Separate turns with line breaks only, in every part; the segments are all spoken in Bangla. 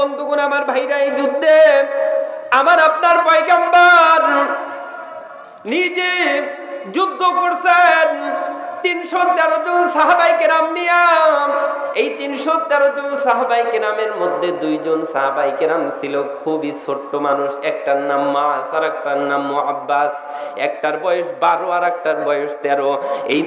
বন্ধুগণ আমার ভাইরা, এই যুদ্ধে আমার আপনার পয়গম্বর নিজে যুদ্ধ করছেন 313 জন সাহাবায়ে কেরাম নিয়া। এই 313 জন সাহাবায়ে কেরামের মধ্যে 2 জন সাহাবায়ে কেরাম ছিল খুবই ছোট্ট মানুষ। একটার নাম মাস আর একটার নাম মুআব্বাস। একটার বয়স 12 আর একটার বয়স 13। এই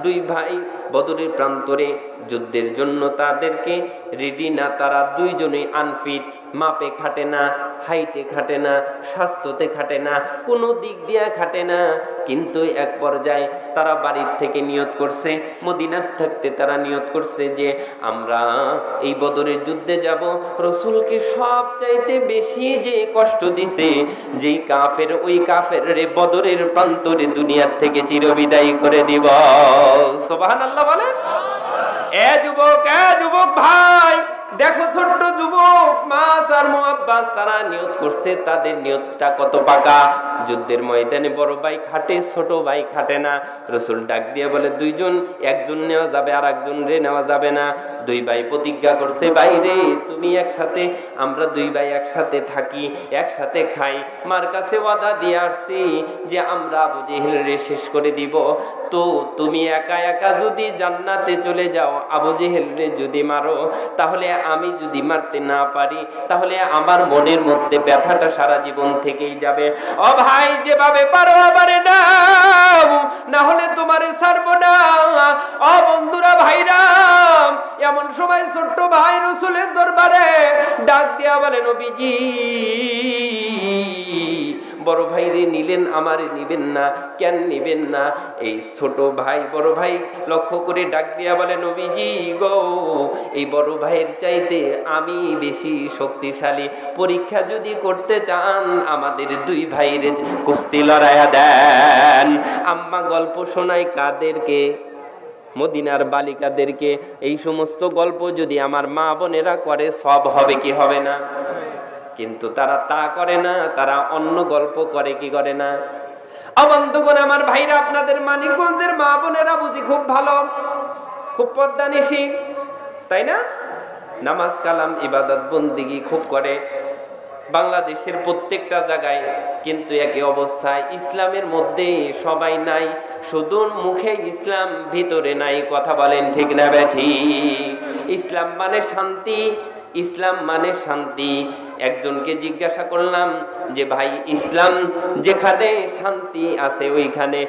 দুই ভাই বদরের প্রান্তরে যুদ্ধের জন্য তাদেরকে রেডি না, তারা দুইজনেই আনফিট, মাপে খাটে না, হাইটে খাটে না, স্বাস্থ্যতে খাটে না, কোনো দিক দিয়ে খাটে না। কিন্তু এক পর্যায়ে তারা বাড়ির থেকে নিয়ত করছে, মদিনার থাকতে তারা নিয়ত করছে যে আমরা এই বদরের যুদ্ধে যাব। রসুলকে সব চাইতে বেশি যে কষ্ট দিছে যেই কাফের, ওই কাফের রে বদরের প্রান্তরে দুনিয়ার থেকে চিরবিদায় করে দিব। সুবহানাল্লাহ বলেন। এ যুবক ভাই, দেখো ছোট্ট যুবক মাস আর মুআব্বাস তারা নিয়ত করছে, তাদের নিয়তটা কত পাকা। যুদ্ধের ময়দানে বড় ভাই খাটে, ছোট ভাই খাটে না। রাসূল ডাক দিয়ে বলে দুইজন, একজন নেওয়া যাবে আর একজন রে নেওয়া যাবে না। দুই ভাই প্রতিজ্ঞা করছে, ভাই রে তুমি একসাথে, আমরা দুই ভাই একসাথে থাকি, একসাথে খাই। মার কাছে ওয়াদা দিয়ে আসছি যে আমরা আবু জেহেল রে শেষ করে দিব। তো তুমি একা একা যদি জান্নাতে চলে যাও, আবু জেহেল রে যদি মারো, তাহলে আমি যদি মারতে না পারি, তাহলে আমার মনের মধ্যে ব্যথাটা সারা জীবন থেকেই যাবে। ও ভাই, যেভাবে পারো আমারে নাও, না হলে তোমারে ছাড়বো না। ও বন্ধুরা, ভাইরা, এমন সময় ছোট্ট ভাই রাসূলের দরবারে ডাক দিয়া বলে, নবীজি বড় ভাই রে নিলেন, আমারে নিবেন না কেন? নিবেন না? এই ছোট ভাই বড় ভাই লক্ষ্য করে ডাক দিয়া বলে, নবীজি গো, এই বড় ভাইয়ের চাইতে আমি বেশি শক্তিশালী। পরীক্ষা যদি করতে চান আমাদের দুই ভাইয়ের কুস্তি লড়াইয়া দেন। আম্মা গল্প শোনায় কাদেরকে? মদিনার বালিকাদেরকে। এই সমস্ত গল্প যদি আমার মা বোনেরা করে সব হবে কি হবে না? কিন্তু তারা তা করে না, তারা অন্য গল্প করে, কি করে না? বন্ধুগণ আমার ভাইরা, আপনাদের মানিকগঞ্জের মা বোনেরা বুঝি খুব ভালো, খুব পর্দানিশী, তাই না? নামাজ কালাম ইবাদত বন্দিগি খুব করে বাংলাদেশের প্রত্যেকটা জায়গায়। কিন্তু একই অবস্থায় ইসলামের মধ্যে সবাই নাই, শুধু মুখে ইসলাম, ভিতরে নাই। কথা বলেন ঠিক না বেঠিক? ইসলাম মানে শান্তি, ইসলাম মানে শান্তি। একজনকে জিজ্ঞাসা করলাম যে ভাই, ইসলাম যেখানে শান্তি আছে ওইখানে